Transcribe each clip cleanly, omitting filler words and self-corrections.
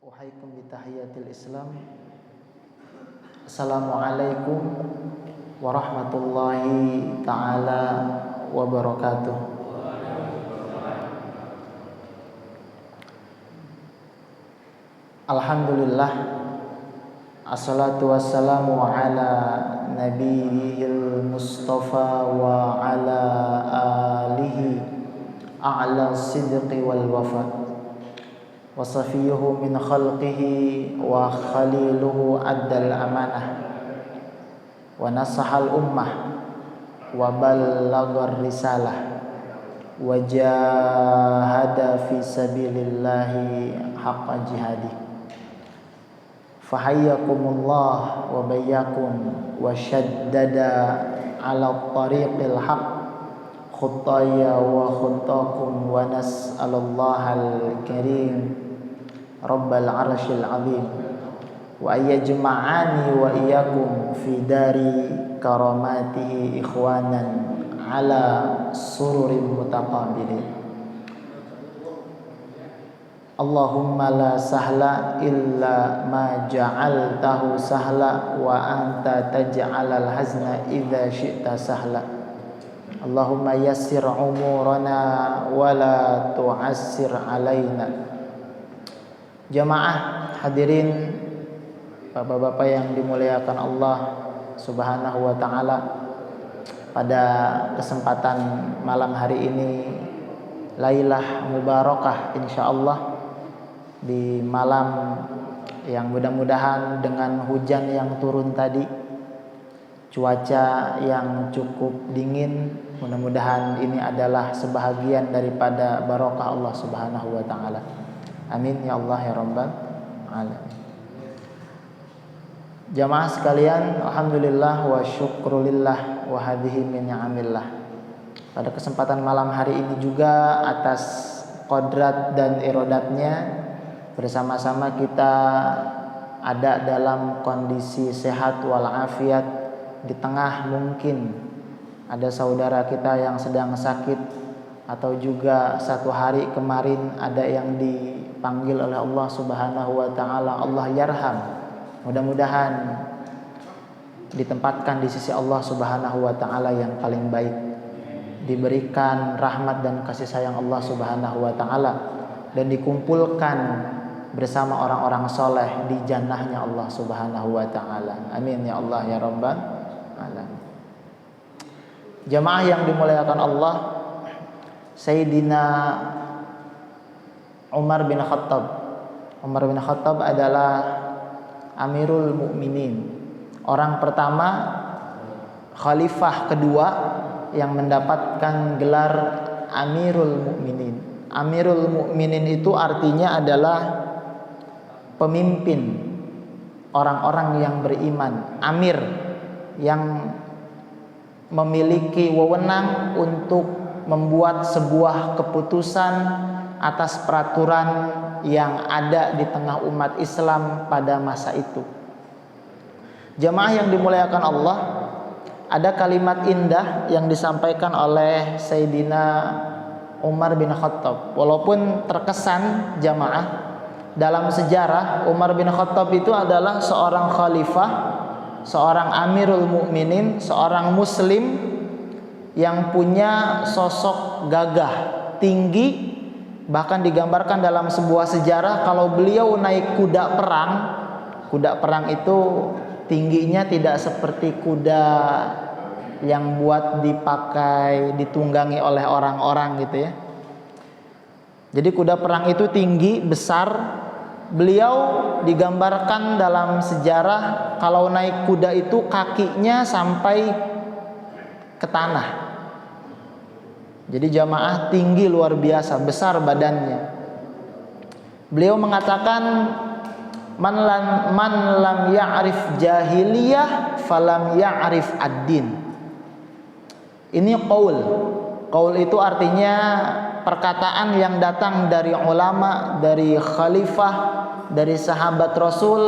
Uhaikum bitahiyatil Islam. Assalamualaikum warahmatullahi taala wabarakatuh. Alhamdulillah, assalatu wassalamu ala nabiyil mustafa wa ala alihi a'la sidqi wal wafa wa safiyuhu min khalqihi wa khaliluhu addal amanah wa nasahal ummah wa ballagar risalah wa jahada fi sabilillahi haqqa jihadi. Fahayyakumullah wa bayyakum wa shaddada ala tariqil haqq khutaya wa khutakum wa nas'alallahal karim Rabbal arsyil azim wa ayyajma'ani wa iyyakum fi dari karamatihi ikhwanan ala sururin mutaqabilin. Allahumma la sahla illa ma ja'altahu sahla wa anta taj'alal hazna idza syi'ta sahla. Allahumma yassir umurana wa la tu'assir alaina. Jamaah hadirin, bapak-bapak yang dimuliakan Allah Subhanahu wa taala, pada kesempatan malam hari ini Lailah Mubarakah insyaallah, di malam yang mudah-mudahan dengan hujan yang turun tadi, cuaca yang cukup dingin, mudah-mudahan ini adalah sebahagian daripada barokah Allah Subhanahu wa taala. Amin ya Allah ya Rabbal alamin. Jamaah sekalian, alhamdulillah wa syukrulillah wa hadhihi min ni'amillah. Pada kesempatan malam hari ini juga atas qadrat dan irodatnya bersama-sama kita ada dalam kondisi sehat walafiat, di tengah mungkin ada saudara kita yang sedang sakit, atau juga satu hari kemarin ada yang dipanggil oleh Allah Subhanahu wa taala, Allah yarham. Mudah-mudahan ditempatkan di sisi Allah Subhanahu wa taala yang paling baik, diberikan rahmat dan kasih sayang Allah Subhanahu wa taala, dan dikumpulkan bersama orang-orang soleh di jannahnya Allah Subhanahu wa taala. Amin ya Allah ya Rabbal alamin. Jamaah yang dimuliakan Allah, Sayyidina Umar bin Khattab. Umar bin Khattab adalah Amirul Mukminin, orang pertama, khalifah kedua yang mendapatkan gelar Amirul Mukminin. Amirul Mukminin itu artinya adalah pemimpin orang-orang yang beriman. Amir yang memiliki wewenang untuk membuat sebuah keputusan atas peraturan yang ada di tengah umat Islam pada masa itu. Jamaah yang dimuliakan Allah, ada kalimat indah yang disampaikan oleh Sayyidina Umar bin Khattab. Walaupun terkesan jamaah, dalam sejarah Umar bin Khattab itu adalah seorang khalifah, seorang Amirul Mukminin, seorang muslim yang punya sosok gagah, tinggi. Bahkan digambarkan dalam sebuah sejarah kalau beliau naik kuda perang itu tingginya tidak seperti kuda yang buat dipakai, ditunggangi oleh orang-orang gitu ya. Jadi kuda perang itu tinggi, besar. Beliau digambarkan dalam sejarah kalau naik kuda itu kakinya sampai ke tanah. Jadi jamaah tinggi luar biasa, besar badannya. Beliau mengatakan man lam ya'rif jahiliyah falam ya'rif ad-din. Ini qaul. Qaul itu artinya perkataan yang datang dari ulama, dari khalifah, dari sahabat Rasul,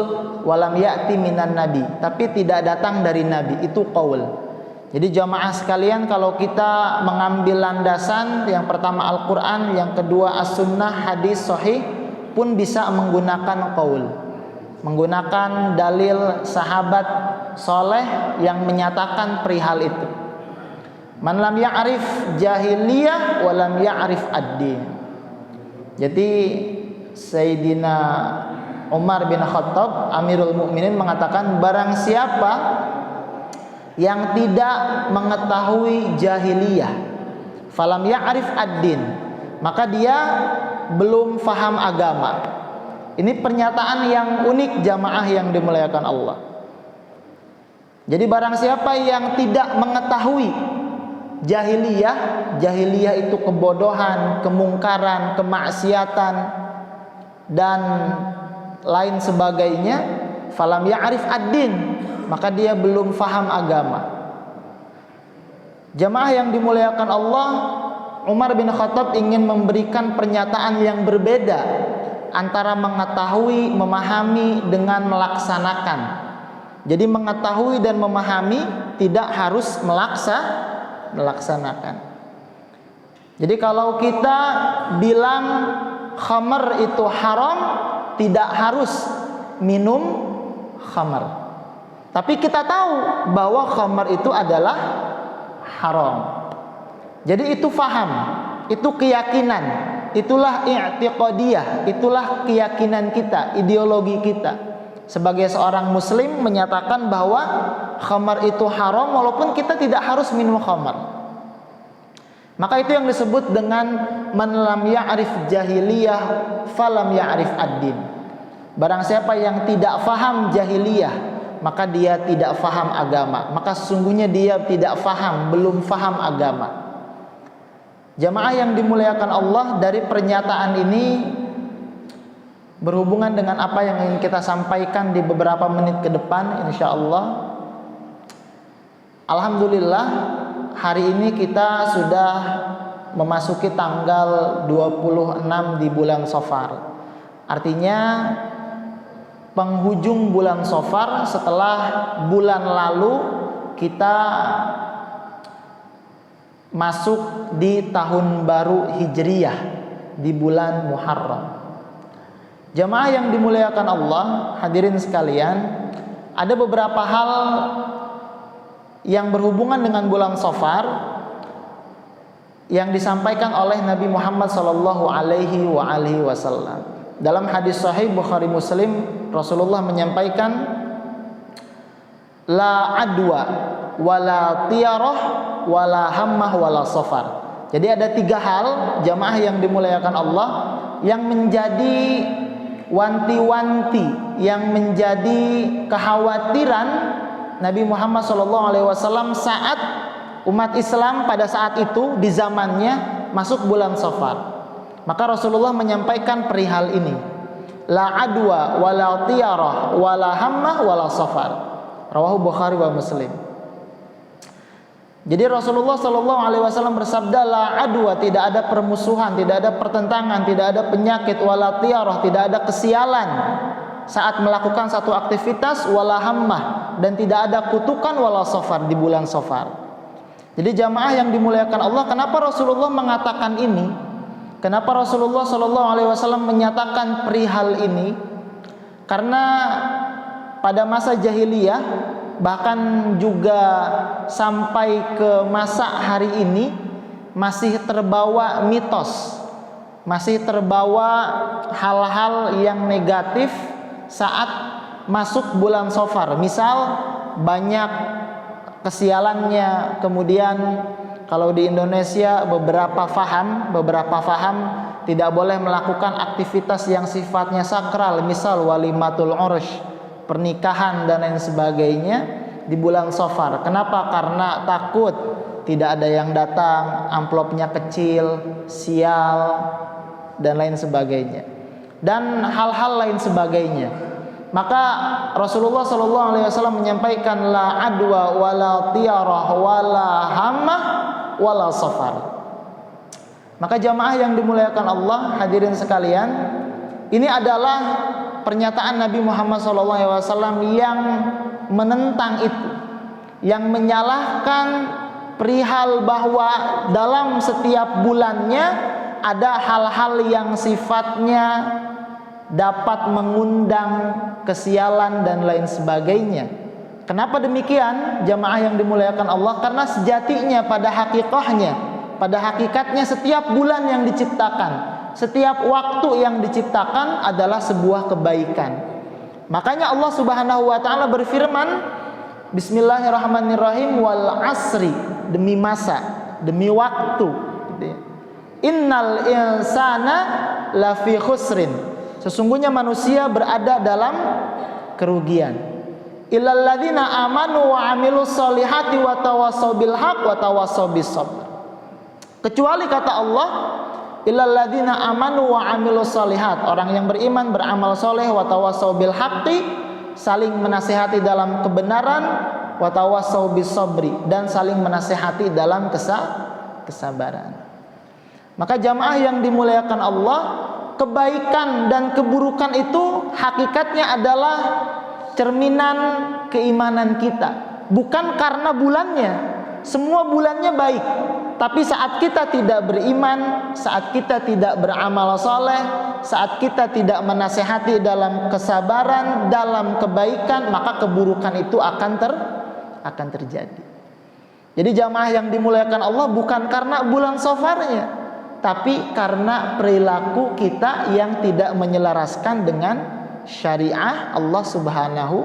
walam ya'ti minan nabi, tapi tidak datang dari nabi. Itu qaul. Jadi jamaah sekalian, kalau kita mengambil landasan yang pertama Al-Quran, yang kedua As-Sunnah, hadis sahih, pun bisa menggunakan qaul, menggunakan dalil sahabat soleh yang menyatakan perihal itu. Man lam ya'rif jahiliyah wa lam ya'rif ad-din. Jadi Sayyidina Umar bin Khattab Amirul Mukminin mengatakan, barang siapa yang tidak mengetahui jahiliyah, falam ya'rif ad-din, maka dia belum faham agama. Ini pernyataan yang unik jamaah yang dimuliakan Allah. Jadi barang siapa yang tidak mengetahui jahiliyah, jahiliyah itu kebodohan, kemungkaran, kemaksiatan dan lain sebagainya, falam ya'rif ad-din, maka dia belum faham agama. Jamaah yang dimuliakan Allah, Umar bin Khattab ingin memberikan pernyataan yang berbeda antara mengetahui, memahami dengan melaksanakan. Jadi mengetahui dan memahami tidak harus melaksanakan. Jadi kalau kita bilang khamar itu haram, tidak harus minum khamar. Tapi kita tahu bahwa khamar itu adalah haram. Jadi itu faham, itu keyakinan, itulah i'tiqadiyah, itulah keyakinan kita, ideologi kita. Sebagai seorang muslim menyatakan bahwa khamar itu haram walaupun kita tidak harus minum khamar. Maka itu yang disebut dengan man lam ya'rif jahiliyah falam ya'rif ad-din. Barang siapa yang tidak faham jahiliyah, maka dia tidak faham agama. Maka sesungguhnya dia tidak faham, belum faham agama. Jamaah yang dimuliakan Allah, dari pernyataan ini berhubungan dengan apa yang ingin kita sampaikan di beberapa menit ke depan, insya Allah. Alhamdulillah, hari ini kita sudah memasuki tanggal 26 di bulan Safar. Artinya penghujung bulan Safar, setelah bulan lalu kita masuk di tahun baru Hijriyah di bulan Muharram. Jamaah yang dimuliakan Allah, hadirin sekalian, ada beberapa hal yang berhubungan dengan bulan Safar yang disampaikan oleh Nabi Muhammad sallallahu alaihi wasallam. Dalam hadis sahih Bukhari Muslim, Rasulullah menyampaikan, la adwa wala tiyarah wala hammah wala safar. Jadi ada 3 hal, jamaah yang dimuliakan Allah, yang menjadi wanti-wanti, yang menjadi kekhawatiran Nabi Muhammad SAW saat umat Islam pada saat itu di zamannya masuk bulan Safar. Maka Rasulullah menyampaikan perihal ini, la adwa wala tiyarah wala hammah wala safar. Rawahu Bukhari wa Muslim. Jadi Rasulullah SAW bersabda, la adwa, tidak ada permusuhan, tidak ada pertentangan, tidak ada penyakit, wala tiyarah, tidak ada kesialan saat melakukan satu aktivitas, wala hammah, dan tidak ada kutukan, wala safar, di bulan Safar. Jadi jamaah yang dimuliakan Allah, kenapa Rasulullah mengatakan ini? Kenapa Rasulullah SAW menyatakan perihal ini? Karena pada masa jahiliyah, bahkan juga sampai ke masa hari ini, masih terbawa mitos, masih terbawa hal-hal yang negatif saat masuk bulan Safar. Misal banyak kesialannya, kemudian kalau di Indonesia beberapa faham tidak boleh melakukan aktivitas yang sifatnya sakral, misal walimatul ursh, pernikahan dan lain sebagainya di bulan Safar. Kenapa? Karena takut tidak ada yang datang, amplopnya kecil, sial dan lain sebagainya, dan hal-hal lain sebagainya. Maka Rasulullah SAW menyampaikan, la adwa wala tiyarah wala hammah wala safar. Maka jamaah yang dimuliakan Allah, hadirin sekalian, ini adalah pernyataan Nabi Muhammad SAW yang menentang itu, yang menyalahkan perihal bahwa dalam setiap bulannya ada hal-hal yang sifatnya dapat mengundang kesialan dan lain sebagainya. Kenapa demikian jamaah yang dimuliakan Allah? Karena sejatinya pada hakikahnya, pada hakikatnya setiap bulan yang diciptakan, setiap waktu yang diciptakan adalah sebuah kebaikan. Makanya Allah Subhanahu wa taala berfirman, Bismillahirrahmanirrahim, wal asri, demi masa, demi waktu. Innal insana lafi khusrin, sesungguhnya manusia berada dalam kerugian. Illal ladzina amanu wa amilus solihati wa tawassaw bil haq wa tawassaw bis sabr. Kecuali kata Allah, illal ladzina amanu wa amilus solihat, orang yang beriman beramal soleh, wa tawassaw bil haqqi, saling menasihati dalam kebenaran, wa tawassaw bis sabri, dan saling menasihati dalam kesabaran. Maka jamaah yang dimuliakan Allah, kebaikan dan keburukan itu hakikatnya adalah cerminan keimanan kita. Bukan karena bulannya, semua bulannya baik, tapi saat kita tidak beriman, saat kita tidak beramal soleh, saat kita tidak menasehati dalam kesabaran, dalam kebaikan, maka keburukan itu akan terjadi. Jadi jamaah yang dimuliakan Allah, bukan karena bulan Safarnya, tapi karena perilaku kita yang tidak menyelaraskan dengan syariah Allah Subhanahu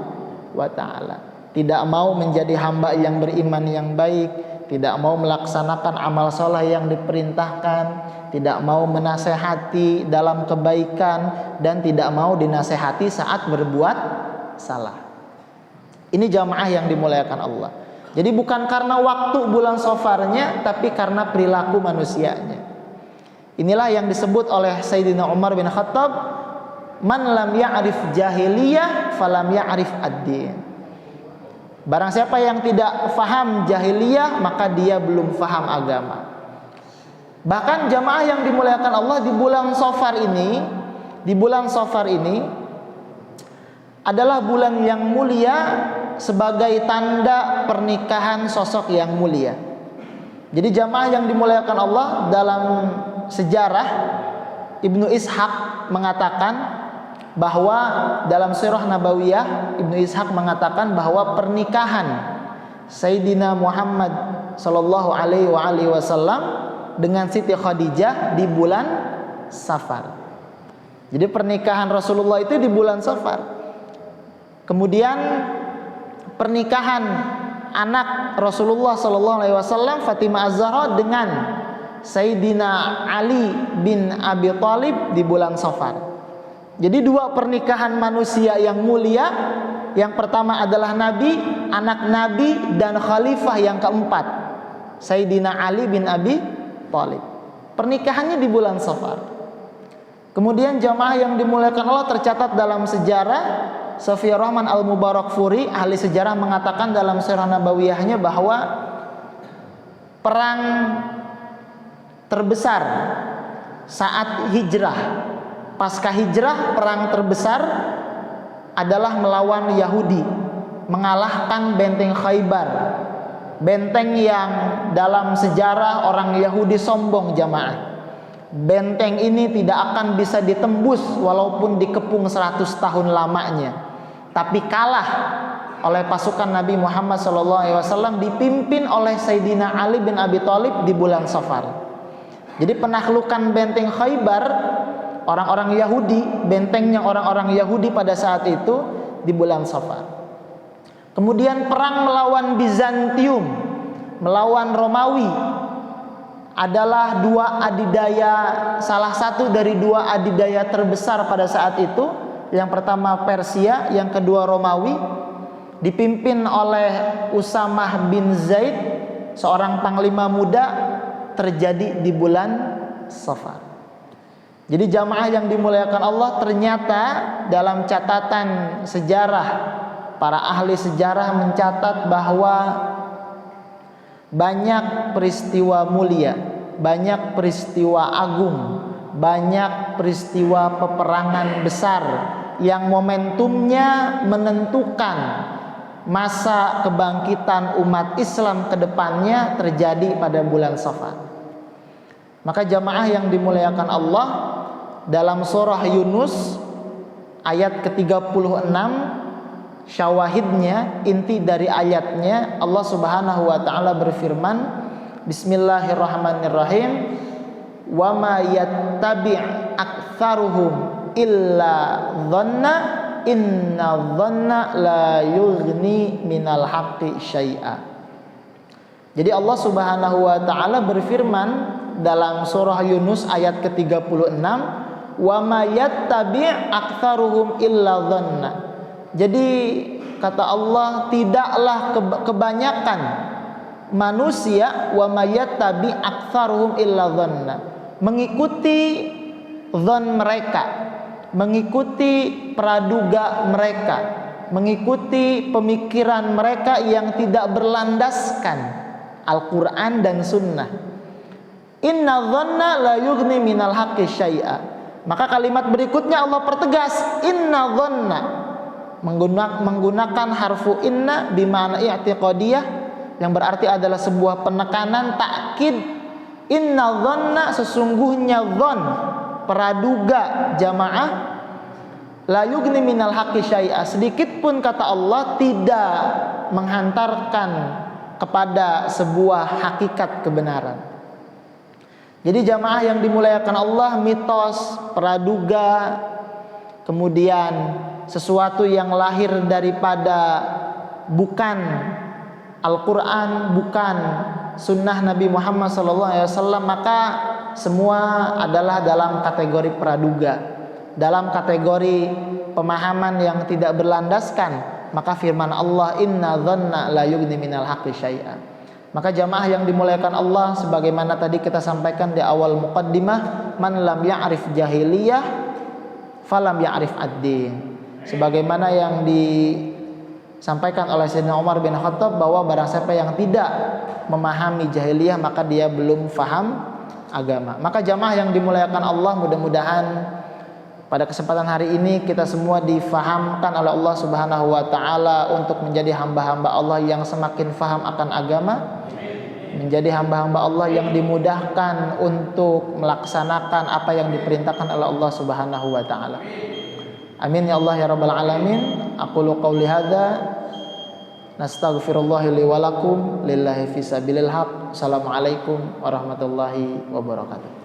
wa ta'ala. Tidak mau menjadi hamba yang beriman yang baik, tidak mau melaksanakan amal soleh yang diperintahkan, tidak mau menasehati dalam kebaikan, dan tidak mau dinasehati saat berbuat salah. Ini jamaah yang dimuliakan Allah. Jadi bukan karena waktu bulan Safarnya, tapi karena perilaku manusianya. Inilah yang disebut oleh Sayyidina Umar bin Khattab, man lam ya'rif jahiliyah falam ya'rif ad-din. Barang siapa yang tidak faham jahiliyah, maka dia belum faham agama. Bahkan jamaah yang dimuliakan Allah, di bulan Safar ini adalah bulan yang mulia sebagai tanda pernikahan sosok yang mulia. Jadi jamaah yang dimuliakan Allah, dalam sejarah Ibnu Ishaq mengatakan bahwa dalam Sirah Nabawiyah, Ibnu Ishaq mengatakan bahwa pernikahan Sayyidina Muhammad sallallahu alaihi wasallam dengan Siti Khadijah di bulan Safar. Jadi pernikahan Rasulullah itu di bulan Safar. Kemudian pernikahan anak Rasulullah sallallahu alaihi wasallam, Fatimah Az-Zahra, dengan Sayyidina Ali bin Abi Thalib di bulan Safar. Jadi dua pernikahan manusia yang mulia. Yang pertama adalah Nabi, anak Nabi, dan khalifah yang keempat, Sayyidina Ali bin Abi Thalib. Pernikahannya di bulan Safar. Kemudian jamaah yang dimuliakan Allah, tercatat dalam sejarah, Sofiyur Rahman Al-Mubarakfuri, ahli sejarah, mengatakan dalam Sirah Nabawiyahnya bahwa perang terbesar saat hijrah, pasca hijrah, perang terbesar adalah melawan Yahudi, mengalahkan benteng Khaybar. Benteng yang dalam sejarah orang Yahudi sombong jamaah. Benteng ini tidak akan bisa ditembus walaupun dikepung 100 tahun lamanya, tapi kalah oleh pasukan Nabi Muhammad SAW dipimpin oleh Sayyidina Ali bin Abi Thalib di bulan Safar. Jadi penaklukan benteng Khaybar, orang-orang Yahudi, bentengnya orang-orang Yahudi pada saat itu di bulan Safar. Kemudian perang melawan Bizantium, melawan Romawi, adalah dua adidaya, salah satu dari dua adidaya terbesar pada saat itu. Yang pertama Persia, yang kedua Romawi, dipimpin oleh Usamah bin Zaid, seorang panglima muda, terjadi di bulan Safar. Jadi jamaah yang dimuliakan Allah, ternyata dalam catatan sejarah, para ahli sejarah mencatat bahwa banyak peristiwa mulia, banyak peristiwa agung, banyak peristiwa peperangan besar yang momentumnya menentukan masa kebangkitan umat Islam ke depannya terjadi pada bulan Safar. Maka jamaah yang dimuliakan Allah, dalam surah Yunus ayat ke-36 syawahidnya, inti dari ayatnya, Allah Subhanahu wa taala berfirman, Bismillahirrahmanirrahim, wa ma yattabi' aktsaruhum illa dhanna inna dhanna la yughni minal haqqi syai'a. Jadi Allah Subhanahu wa taala berfirman dalam surah Yunus ayat ke-36, wa ma yattabi' aktsaruhum illa dhanna. Jadi kata Allah, tidaklah kebanyakan manusia wa ma yattabi' aktsaruhum illa dhanna, mengikuti dhon mereka, mengikuti praduga mereka, mengikuti pemikiran mereka yang tidak berlandaskan Al-Quran dan Sunnah. Inna dhanna la yughni minal haqqi syai'a. Maka kalimat berikutnya Allah pertegas, inna dhanna, menggunakan harfu inna bimana i'tiqadiyah, yang berarti adalah sebuah penekanan, takkid. Inna dhanna, sesungguhnya dhon, praduga jamaah, la yughni minal haqqi syai'a, sedikit pun kata Allah tidak menghantarkan kepada sebuah hakikat kebenaran. Jadi jamaah yang dimuliakan Allah, mitos, praduga, kemudian sesuatu yang lahir daripada bukan Al-Quran, bukan sunnah Nabi Muhammad SAW, maka semua adalah dalam kategori praduga, dalam kategori pemahaman yang tidak berlandaskan. Maka firman Allah, inna dhanna la yughni minal haqqi syai'a. Maka jamaah yang dimuliakan Allah, sebagaimana tadi kita sampaikan di awal muqaddimah, man lam ya'rif jahiliyah falam ya'rif ad-din. Sebagaimana yang disampaikan oleh Sayyidina Umar bin Khattab, bahwa barang siapa yang tidak memahami jahiliyah maka dia belum faham agama. Maka jamaah yang dimuliakan Allah, mudah-mudahan pada kesempatan hari ini kita semua difahamkan oleh Allah Subhanahu wa taala untuk menjadi hamba-hamba Allah yang semakin faham akan agama, menjadi hamba-hamba Allah yang dimudahkan untuk melaksanakan apa yang diperintahkan oleh Allah Subhanahu wa taala. Amin ya Allah ya rabbal alamin. Aqulu qauli hadza, nastaghfirullah li wa lakum, lillahi fi sabilil haq. Assalamualaikum warahmatullahi wabarakatuh.